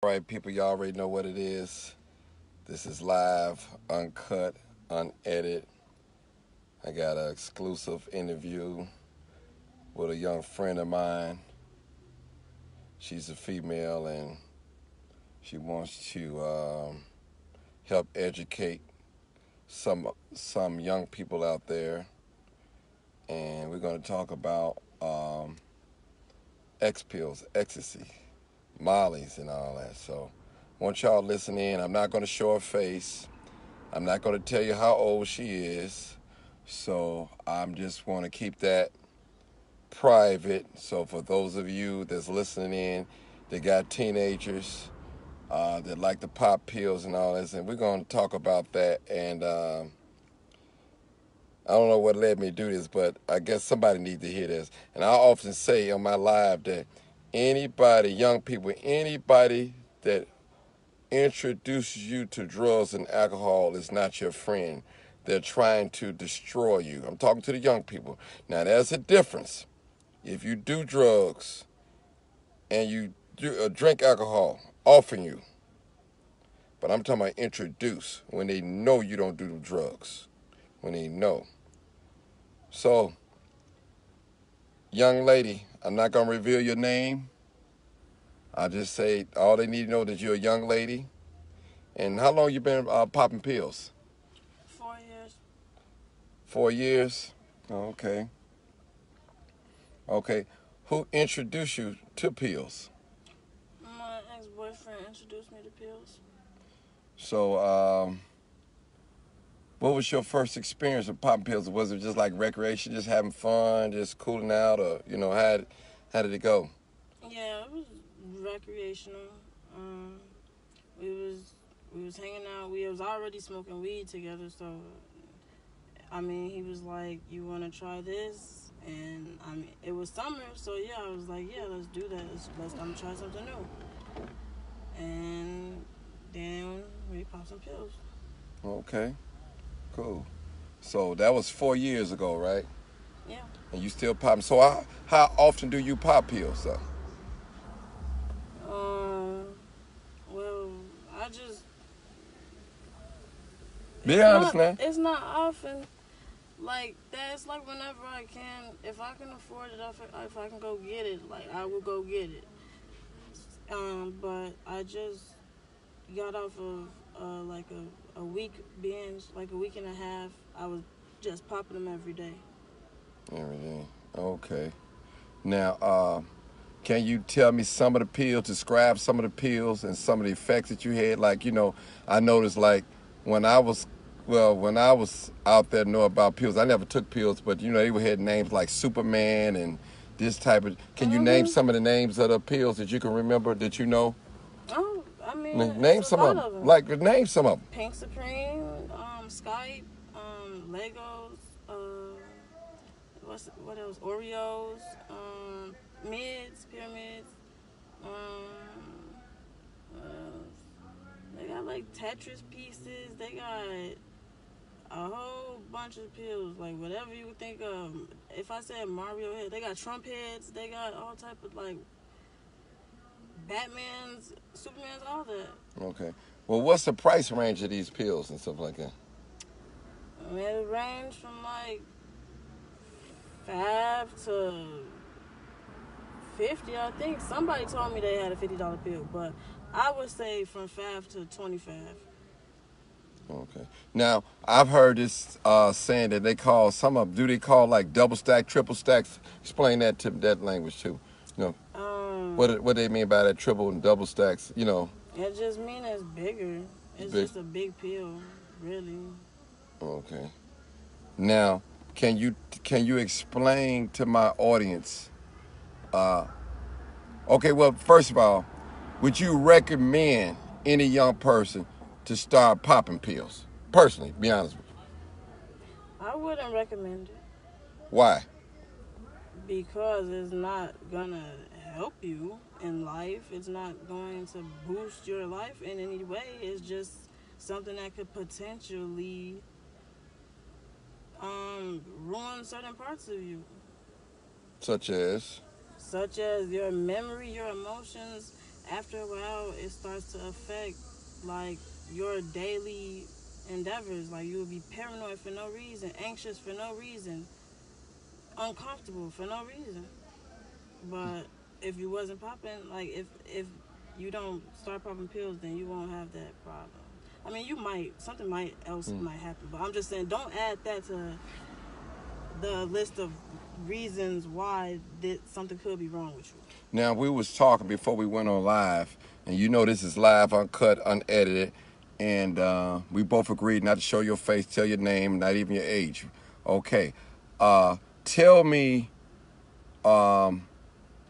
All right, people, y'all already know what it is. This is live, uncut, unedited. I got an exclusive interview with a young friend of mine. She's a female and she wants to help educate some young people out there. And we're going to talk about X pills, ecstasy, mollies, and all that. So, I want y'all to listen in. I'm not going to show her face. I'm not going to tell you how old she is. So, I'm just want to keep that private. So, for those of you that's listening in, that got teenagers that like to pop pills and all this, and we're going to talk about that. And I don't know what led me to do this, but I guess somebody needs to hear this. And I often say on my live that anybody, young people, anybody that introduces you to drugs and alcohol is not your friend. They're trying to destroy you. I'm talking to the young people. Now, there's a difference. If you do drugs and you drink alcohol, often you. But I'm talking about introduce when they know you don't do the drugs. When they know. So, young lady, I'm not going to reveal your name. I'll just say all they need to know that you're a young lady. And how long you been popping pills? 4 years. 4 years? Oh, okay. Okay. Who introduced you to pills? My ex-boyfriend introduced me to pills. So, what was your first experience with popping pills? Was it just like recreation, just having fun, just cooling out, or how did it go? Yeah, it was recreational. Um, we was hanging out. We was already smoking weed together. So, I mean, he was like, "You want to try this?" And I mean, it was summer, so yeah, I was like, "Yeah, let's do that. Let's I'm try something new." And then we popped some pills. Okay, cool. So that was 4 years ago, right? Yeah. And you still popping. So how often do you pop pills, though? Um. Well, I just Be honest now. it's not often like that. It's like whenever I can, if I can afford it, if I can go get it, like I will go get it. But I just got off of like a week binge, like a week and a half. I was just popping them every day. Everything. Okay. Now, can you tell me some of the pills, describe some of the pills and some of the effects that you had? Like, I noticed like when I was, when I was out there know about pills, I never took pills, but they would had names like Superman and this type of. Can you name Mhm. some of the names of the pills that you can remember that you know? Oh, I mean, it's Name a some lot of them. of them. Like, name some of them. Pink Supreme, Skype, Legos, what else? Oreos, mids, pyramids. What else? They got like Tetris pieces. They got a whole bunch of pills, like whatever you would think of. If I said Mario head, they got Trump heads. They got all type of like Batman's, Superman's, all that. Okay. Well, what's the price range of these pills and stuff like that? I mean, it range from like 5 to 50. I think somebody told me they had a $50 pill, but I would say from 5 to 25. Okay. Now I've heard this saying that they call some of do they call like double stack, triple stacks? Explain that to that language too. You know what they mean by that triple and double stacks? It just means it's bigger. It's Big. just a big pill, really. Okay. Now can you explain to my audience? Uh, okay. Well, first of all, would you recommend any young person to start popping pills? Personally, be honest with you. I wouldn't recommend it Why? because it's not gonna help you in life. It's not going to boost your life in any way. It's just something that could potentially ruin certain parts of you, Such as. such as your memory, your emotions, after a while, it starts to affect like your daily endeavors. Like you'll be paranoid for no reason, anxious for no reason, uncomfortable for no reason. But if you wasn't popping, like if you don't start popping pills, then you won't have that problem. I mean, you might something might else might happen, but I'm just saying don't add that to the list of reasons why something could be wrong with you. Now, we was talking before we went on live, and you know this is live, uncut, unedited, and we both agreed not to show your face, tell your name, not even your age. Okay. Tell me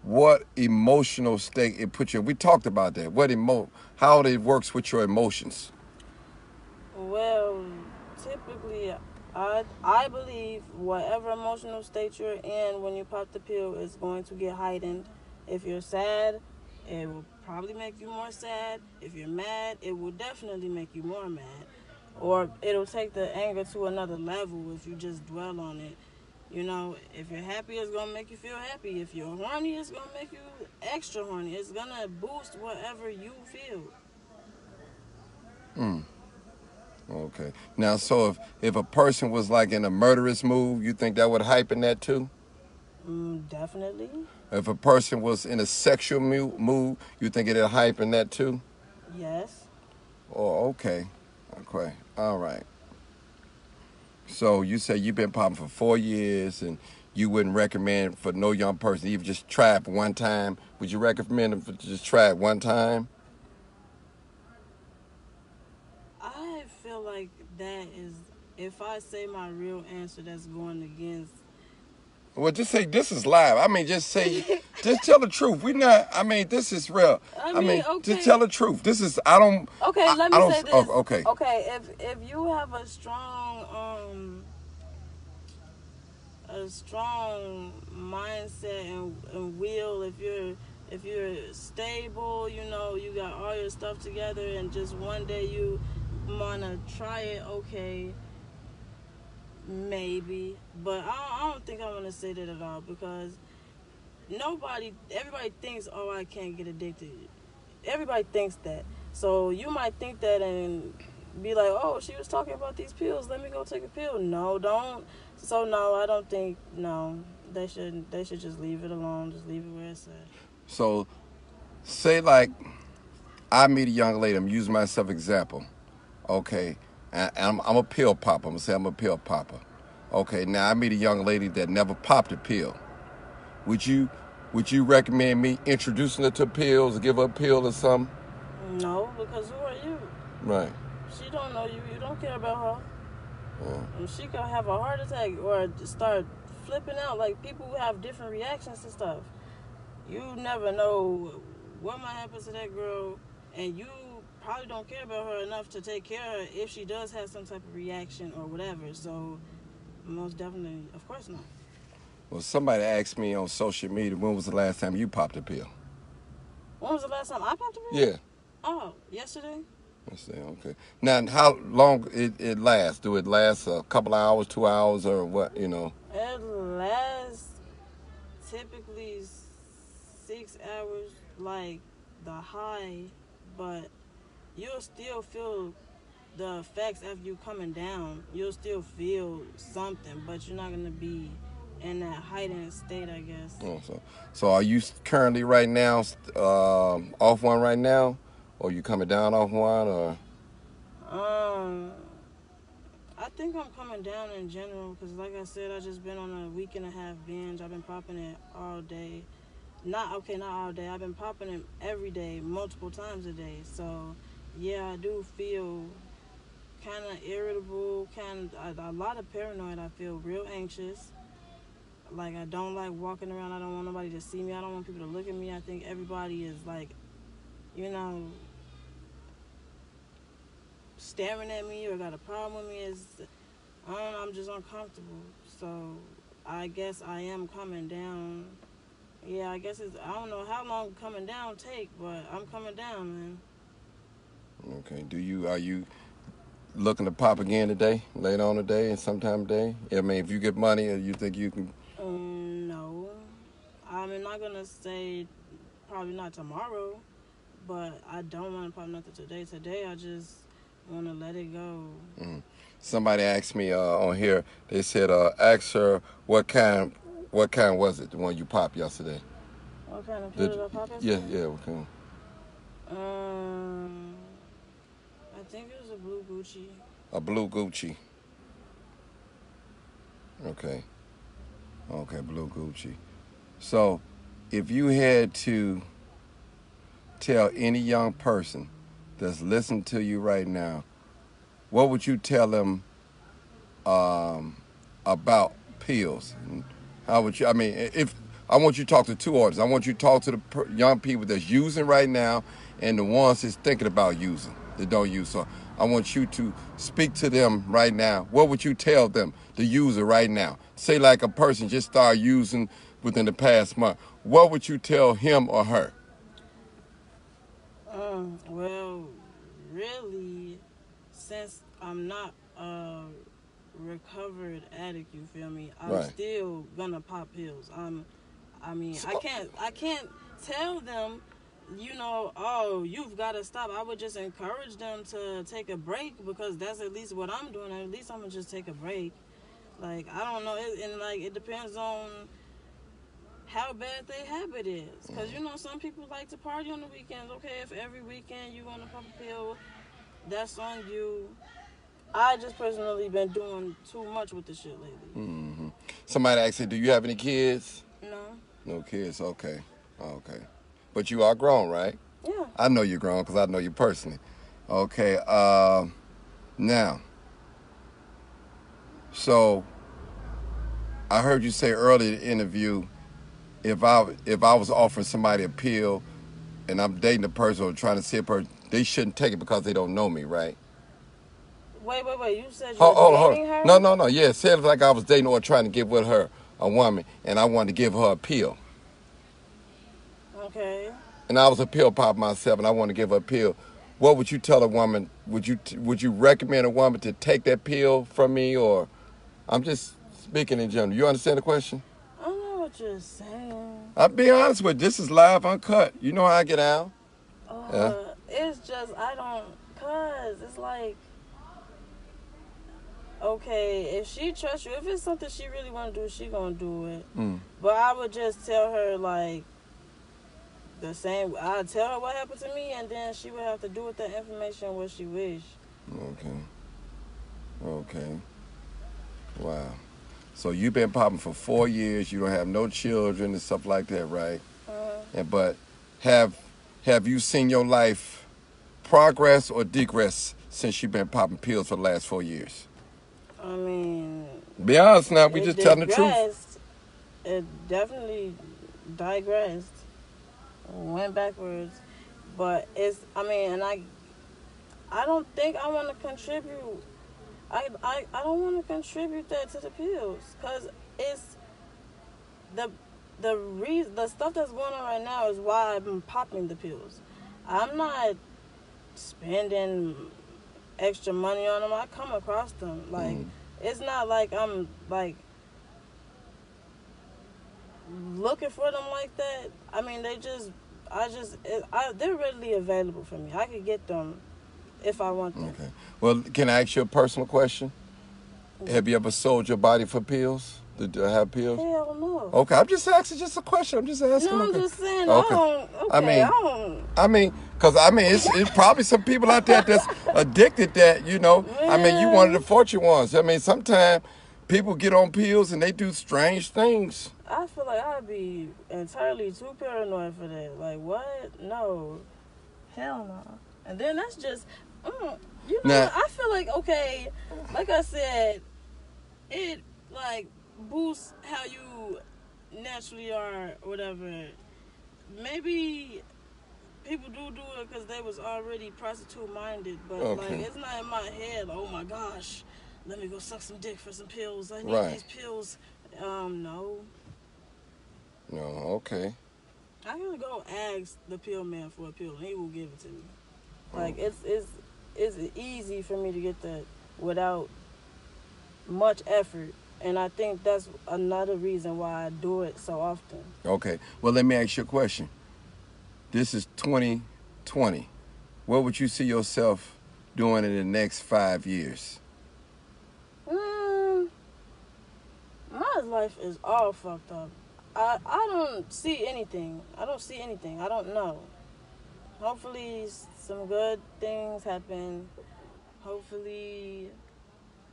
what emotional state it put you in. We talked about that. How it works with your emotions. Well, typically, I believe whatever emotional state you're in when you pop the pill is going to get heightened. If you're sad, it will probably make you more sad. If you're mad, it will definitely make you more mad. Or it'll take the anger to another level if you just dwell on it. You know, if you're happy, it's gonna make you feel happy. If you're horny, it's gonna make you extra horny. It's gonna boost whatever you feel. Mm. Okay. Now, so if a person was like in a murderous mood, you think that would hypen that too? Definitely. If a person was in a sexual mood, you think it'll hypen that too? Yes. Oh, okay. Okay. All right. So you say you've been popping for 4 years, and you wouldn't recommend for no young person even just try it one time. Would you recommend them to just try it one time? I feel like that is, if I say my real answer, that's going against. Well, just say this is live. I mean, just tell the truth. We not. I mean, this is real. I mean, okay. just tell the truth. This is. I don't. Okay, let me I don't, say this. oh, okay. Okay, if you have a strong mindset and will, if you're stable, you know, you got all your stuff together, and just one day you wanna try it, okay, maybe. But I don't think I want to say that at all, because everybody thinks, oh, I can't get addicted. Everybody thinks that. So you might think that and be like, oh, she was talking about these pills, let me go take a pill. No, don't. So no, I don't think, no, they should just leave it alone, just leave it where it's at. So, say like I meet a young lady. I'm using myself example. Okay, and I'm a pill popper. I'm gonna say I'm a pill popper. Okay, now I meet a young lady that never popped a pill. Would you recommend me introducing her to pills, give her a pill or something? No, because who are you? Right. She don't know you. You don't care about her. Yeah. She could have a heart attack or start flipping out. Like, people have different reactions to stuff. You never know what might happen to that girl, and you probably don't care about her enough to take care of her if she does have some type of reaction or whatever. So, most definitely, of course not. Well, somebody asked me on social media, when was the last time you popped a pill? When was the last time I popped a pill? Yeah. Oh, yesterday. Yesterday, okay. Now, how long it lasts? Do it last a couple hours, 2 hours, or what, you know? It lasts typically 6 hours, like the high, but you'll still feel the effects after you coming down. You'll still feel something, but you're not gonna be in that heightened state, I guess. Oh, so are you currently right now off one right now, or you coming down off one, or? I think I'm coming down in general, because like I said, I just been on a week and a half binge. I've been popping it all day. Not all day. I've been popping it every day, multiple times a day. So yeah, I do feel kind of irritable, a lot of paranoid. I feel real anxious. Like, I don't like walking around. I don't want nobody to see me. I don't want people to look at me. I think everybody is like, you know, staring at me or got a problem with me. I don't know, I'm just uncomfortable. So I guess I am coming down. Yeah, I guess I don't know how long coming down take, but I'm coming down, man. Okay. Are you looking to pop again today, later on today, and sometime today? I mean, if you get money, or you think you can? No, I'm not gonna say probably not tomorrow, but I don't want to pop nothing today. Today, I just want to let it go. Mm. Somebody asked me on here. They said, ask her what kind was it? The one you popped yesterday? What kind of pill Did did I pop yeah, yesterday? yeah. What kind? Um, I think it was a blue Gucci. A blue Gucci. Okay, okay, blue Gucci. So, if you had to tell any young person that's listening to you right now, what would you tell them um, about pills? And how would you? I mean, if I want you to talk to two audiences, I want you to talk to the young people that's using right now, and the ones that's thinking about using that don't use. So I want you to speak to them right now. What would you tell them, the user right now? Say like a person just started using within the past month. What would you tell him or her? Well, really, since I'm not a recovered addict, you feel me? I'm Right. still gonna pop pills. I mean, So, I can't tell them, oh, you've got to stop. I would just encourage them to take a break because that's at least what I'm doing. At least I'm gonna just take a break. Like I don't know, and like it depends on how bad their habit is. Because, some people like to party on the weekends. Okay, if every weekend you want to pop a pill, that's on you. I just personally been doing too much with the shit lately. hmm somebody asked you, do you have any kids? No? No kids. Okay. Okay. But you are grown, right? Yeah. I know you're grown because I know you personally. Okay. Now, so I heard you say earlier in the interview, if I was offering somebody a pill and I'm dating a person or trying to see a person, they shouldn't take it because they don't know me, right? Wait. You said you Hold, were hold, hold. dating her? No, no, no. Yeah, say it like I was dating or trying to get with her, a woman, and I wanted to give her a pill. Okay. And I was a pill pop myself, and I want to give her a pill. What would you tell a woman? Would you recommend a woman to take that pill from me, or I'm just speaking in general? You understand the question? I know what you're saying. I'll be honest with you. This is live, uncut. You know how I get out. Yeah. It's just, I don't, cause it's like, okay, if she trusts you, if it's something she really want to do, she gonna do it. Mm. But I would just tell her, like, the same. I'd tell her what happened to me, and then she would have to do with that information what she wish. Okay. Okay. Wow. So you've been popping for 4 years. You don't have no children and stuff like that, right? But have have you seen your life progress or degress since you've been popping pills for the last 4 years? I mean, Be honest now. We it just telling the truth. digressed. It definitely digressed, went backwards. But I mean, and I don't think I want to contribute. I don't want to contribute that to the pills because it's the the stuff that's going on right now is why I've been popping the pills. I'm not spending extra money on them. I come across them. Like, it's not like I'm like looking for them like that. I mean, they're readily available for me. I could get them if I want them. Okay. Well, can I ask you a personal question? Have you ever sold your body for pills? Did you have pills? Hell no. Okay, I'm just asking just a question. I'm just asking. No, I'm okay. just saying. Okay. I mean, because it's probably some people out there that's addicted that, I mean, you one of the fortunate ones. I mean, sometimes people get on pills and they do strange things. I feel like I'd be entirely too paranoid for that. Like, what? No. Hell no. And then that's just, Now, I feel like, okay, like I said, it, like, boosts how you naturally are, or whatever. Maybe people do it because they was already prostitute-minded, but, Okay. like, it's not in my head, oh, my gosh, let me go suck some dick for some pills. I need Right. these pills. No. No, okay. I gotta go ask the pill man for a pill, and he will give it to me. Like, it's easy for me to get that without much effort, and I think that's another reason why I do it so often. Okay. Well, let me ask you a question. This is 20. What would you see yourself doing in the next 5 years? Mm, my life is all fucked up. I don't see anything. I don't see anything. I don't know. Hopefully, some good things happen. Hopefully,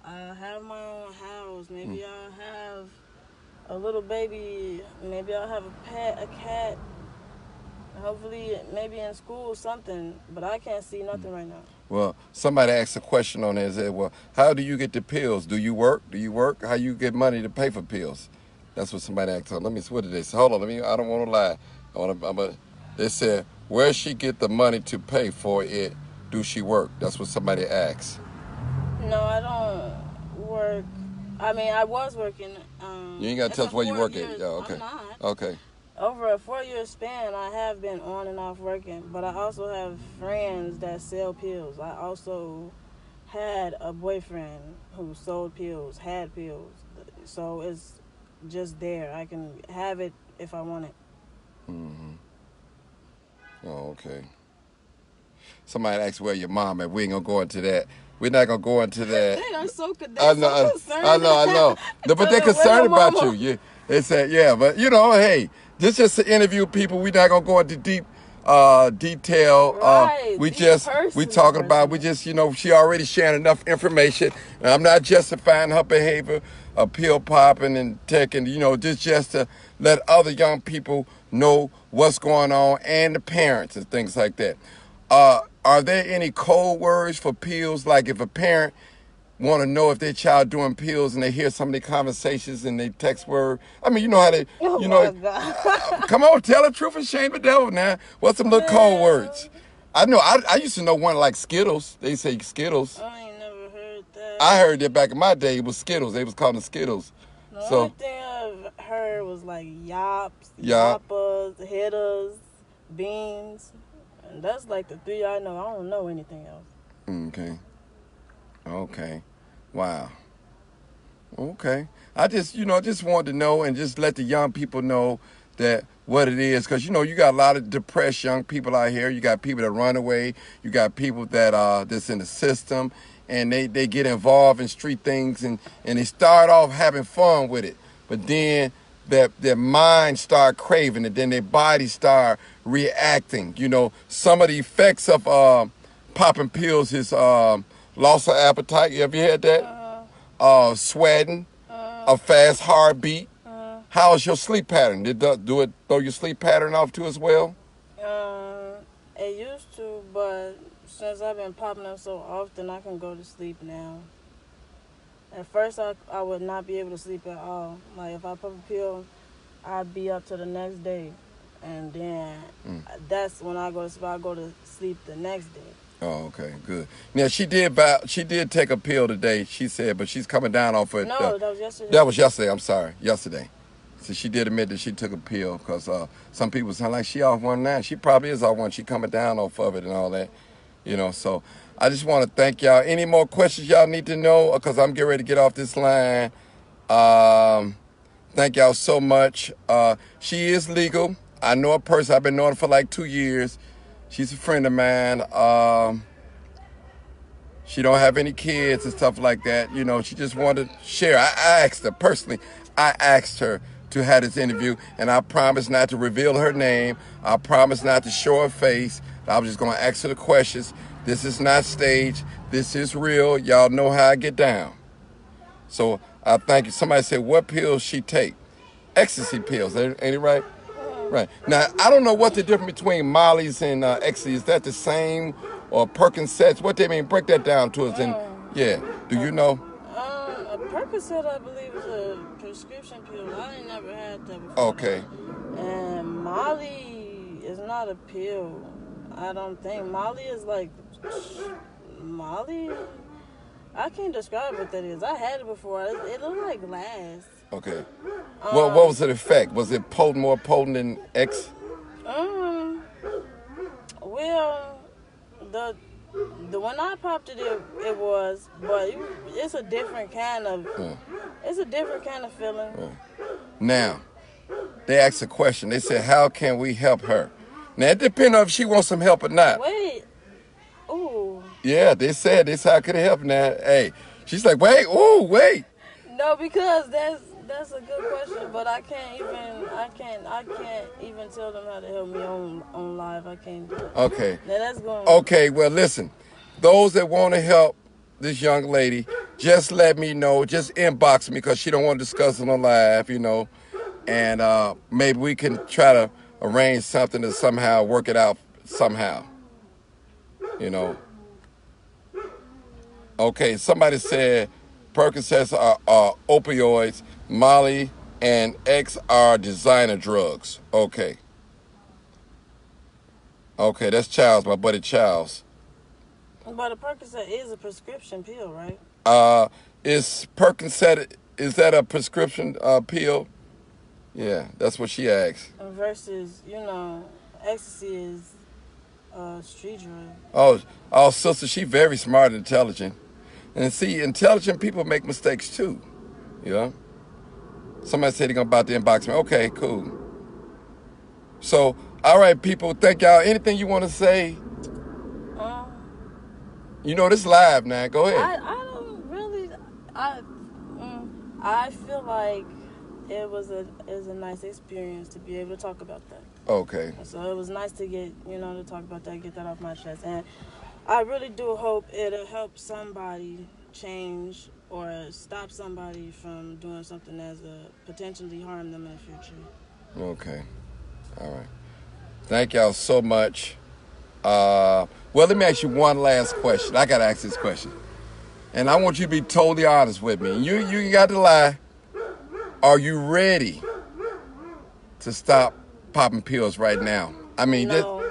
I have my own house. Maybe I'll have a little baby. Maybe I'll have a pet, a cat. Hopefully, maybe in school, something. But I can't see nothing right now. Well, somebody asked a question on there and said, well, how do you get the pills? Do you work? Do you work? How you get money to pay for pills? That's what somebody asked. Let me see, what did they say? Hold on, I don't want to lie. They said, where she get the money to pay for it? Do she work? That's what somebody asked. No, I don't work. I mean, I was working. You ain't got to tell us where you work at. Yeah, okay. I'm not. Okay. Over a 4-year span, I have been on and off working, but I also have friends that sell pills. I also had a boyfriend who sold pills, had pills. So it's just there. I can have it if I want it. Mm-hmm. Oh, okay. Somebody asked where your mom at. We ain't going to go into that. We're not going to go into that. They are so concerned. I know. But they're concerned about you. Yeah. They said, yeah, but hey, this is just to interview people. We're not gonna go into deep detail. Right. We talking about, she already sharing enough information. And I'm not justifying her behavior of pill popping and taking, just to let other young people know what's going on and the parents and things like that. Are there any code words for pills? Like if a parent want to know if their child doing pills and they hear some of their conversations and they text word. I mean, you know how they, my God. Come on, tell the truth and shame the devil now. What's some little code words? I know, I used to know one like Skittles. They say Skittles. I ain't never heard that. I heard that back in my day. It was Skittles. They was calling it Skittles. The only thing I've heard was like yops, yappas, hitters, beans. And that's like the 3 I know. I don't know anything else. Okay. Wow. Okay. I just wanted to know and just let the young people know that what it is. Because, you got a lot of depressed young people out here. You got people that run away. You got people that that's in the system. And they get involved in street things. And they start off having fun with it. But then their mind start craving it. Then their body start reacting. Some of the effects of popping pills is loss of appetite. You ever had that? Sweating, a fast heartbeat. How is your sleep pattern? Did do it throw your sleep pattern off too as well? It used to, but since I've been popping them so often, I can go to sleep now. At first, I would not be able to sleep at all. Like if I pop a pill, I'd be up to the next day, and then that's when I go to sleep. I go to sleep the next day. Oh, okay, good. Now she did take a pill today. She said, but she's coming down off it. No, that was yesterday. That was yesterday. I'm sorry, yesterday. So she did admit that she took a pill because some people sound like she off one now. She probably is off one. She coming down off of it and all that, So I just want to thank y'all. Any more questions y'all need to know? Because I'm getting ready to get off this line. Thank y'all so much. She is legal. I know a person. I've been knowing her for like 2 years. She's a friend of mine. She don't have any kids and stuff like that. She just wanted to share. I asked her personally. I asked her to have this interview, and I promised not to reveal her name. I promised not to show her face. I was just going to ask her the questions. This is not staged. This is real. Y'all know how I get down. So I thank you. Somebody said, what pills she take? Ecstasy pills. Ain't it right? Right. Now, I don't know what the difference between Molly's and ecstasy. Is that the same or Percocets? What they mean? Break that down to us. And yeah, do you know? A Percocet, I believe, is a prescription pill. I ain't never had that before. Okay. And Molly is not a pill. I don't think. Molly is like... Molly? I can't describe what that is. I had it before. It looked like glass. Okay. What was the effect? Was it more potent than X? Well, the when I popped it was, but it's a different kind of, it's a different kind of feeling. Now, they asked a question. They said, how can we help her? Now it depends on if she wants some help or not. Wait. Ooh. Yeah, they said this how could it help now. Hey, she's like, wait, ooh, wait. No, because that's a good question, but I can't even tell them how to help me on live. I can't do it. Okay. Now that's going. Okay, well listen. Those that want to help this young lady, just let me know. Just inbox me because she don't want to discuss it on live, And maybe we can try to arrange something to somehow work it out somehow. Okay, somebody said Percocets are opioids, Molly and X are designer drugs. Okay. Okay, that's Charles, my buddy Charles. But a Percocet is a prescription pill, right? Is Percocet, is that a prescription pill? Yeah, that's what she asked. Versus, ecstasy is a street drug. Oh, sister, she very smart and intelligent. And see, intelligent people make mistakes too. Somebody said they're going to about to inbox me. Okay, cool. So, all right, people, thank y'all. Anything you want to say? This live now. Go ahead. I don't really. I feel like it was a nice experience to be able to talk about that. Okay. So it was nice to get to talk about that, get that off my chest, and I really do hope it'll help somebody change or stop somebody from doing something that's potentially harm them in the future. Okay. All right. Thank y'all so much. Well, let me ask you one last question. I got to ask this question. And I want you to be totally honest with me. You got to lie. Are you ready to stop popping pills right now? I mean,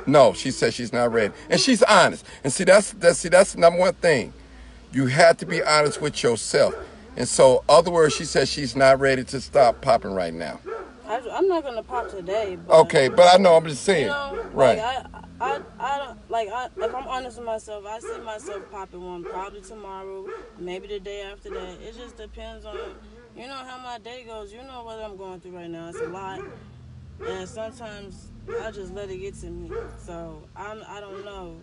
no, she says she's not ready. And she's honest. And see, that's the number one thing. You have to be honest with yourself. And so, other words, she says she's not ready to stop popping right now. I'm not gonna pop today. But, okay, but I know, I'm just saying. Right. If I'm honest with myself, I see myself popping one probably tomorrow, maybe the day after that. It just depends on, how my day goes. You know what I'm going through right now. It's a lot, and sometimes I just let it get to me. So I don't know.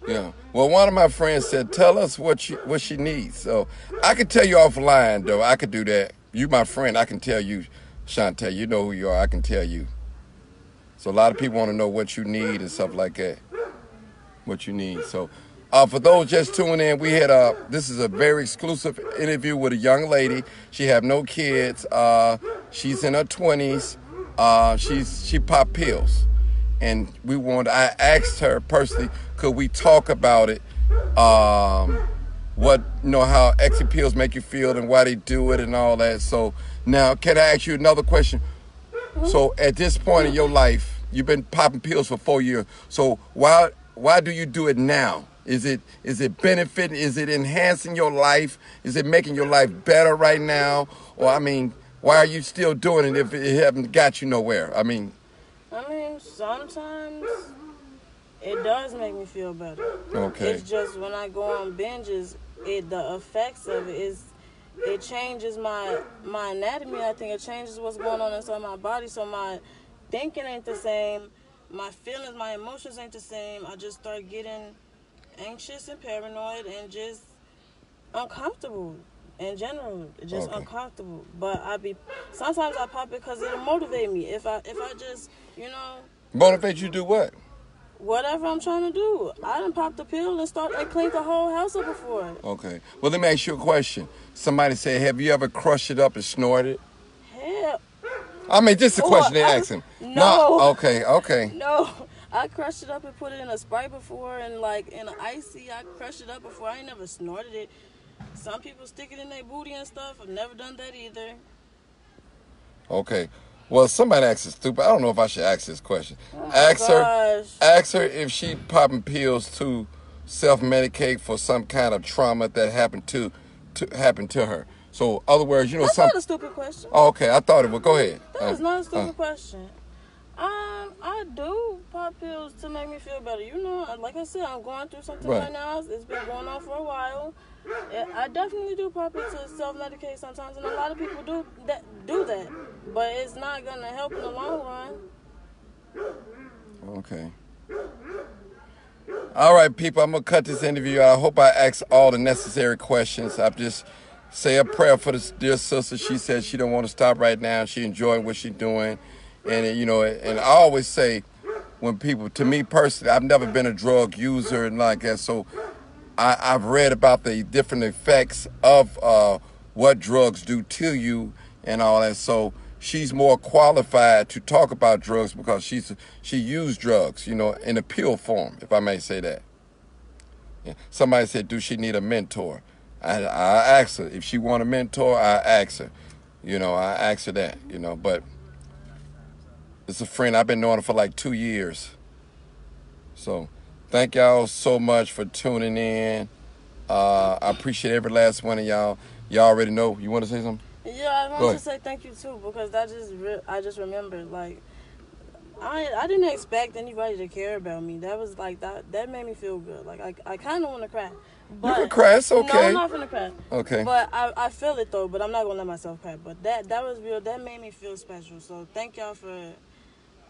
Yeah. Well, one of my friends said, "Tell us what she needs." So I could tell you offline, though. I could do that. You, my friend, I can tell you, Chantel. You know who you are. I can tell you. So a lot of people want to know what you need and stuff like that. What you need. So for those just tuning in, we had this is a very exclusive interview with a young lady. She have no kids. She's in her 20s. She pop pills. And I asked her personally, could we talk about it? What, how ecstasy pills make you feel and why they do it and all that. So now, can I ask you another question? So at this point in your life, you've been popping pills for 4 years. So why do you do it now? Is it benefiting? Is it enhancing your life? Is it making your life better right now? Or why are you still doing it if it haven't got you nowhere? Sometimes it does make me feel better. Okay. It's just when I go on binges, the effects of it changes my anatomy. I think it changes what's going on inside my body. So my thinking ain't the same. My feelings, my emotions ain't the same. I just start getting anxious and paranoid and just uncomfortable. In general, just uncomfortable. But sometimes I pop it because it'll motivate me. If I just, motivate you to do what? Whatever I'm trying to do. I done popped the pill and cleaned the whole house up before. Okay. Well, let me ask you a question. Somebody said, have you ever crushed it up and snorted? Hell. Just a question they asked him. No. Okay. No. I crushed it up and put it in a Sprite before and in an icy. I crushed it up before. I ain't never snorted it. Some people stick it in their booty and stuff. I've never done that either. Okay. Well, somebody asked it stupid. I don't know if I should ask this question. Ask her if she popping pills to self-medicate for some kind of trauma that happened to her. So, other words, That's not a stupid question. Oh, okay. I thought it would. Go ahead. That is not a stupid question. I do pop pills to make me feel better. Like I said, I'm going through something right now. It's been going on for a while. I definitely do pop it to self-medicate sometimes, and a lot of people do that. But it's not gonna help in the long run. Okay. All right, people, I'm going to cut this interview out. I hope I asked all the necessary questions. I just say a prayer for this dear sister. She said she don't want to stop right now. She enjoying what she's doing. And, and I always say when people, to me personally, I've never been a drug user and like that. So I've read about the different effects of what drugs do to you and all that. So she's more qualified to talk about drugs because she used drugs, in a pill form, if I may say that. Yeah. Somebody said, "Do she need a mentor?" I asked her if she want a mentor. I asked her, I asked her that, But it's a friend I've been knowing her for like 2 years. So thank y'all so much for tuning in. I appreciate every last one of y'all. Y'all already know. You want to say something? Yeah, I Go want to ahead. say thank you too because I just remembered like I didn't expect anybody to care about me. That was like that made me feel good. Like I kind of want to cry, You can but cry. It's no, I'm okay. not gonna cry. Okay. But I feel it though. But I'm not gonna let myself cry. But that was real. That made me feel special. So thank y'all for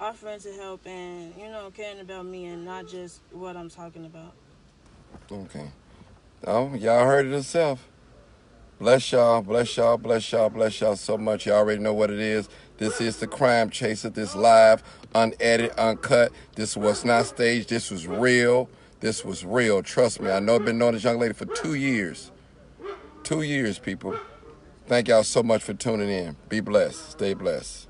offering to help and caring about me and not just what I'm talking about. Okay. Oh, y'all heard it yourself. Bless y'all, bless y'all, bless y'all, bless y'all so much. You already know what it is. This is the Crime Chaser. This live, unedited, uncut. This was not staged. This was real. This was real. Trust me. I know I've been knowing this young lady for 2 years. 2 years, people. Thank y'all so much for tuning in. Be blessed. Stay blessed.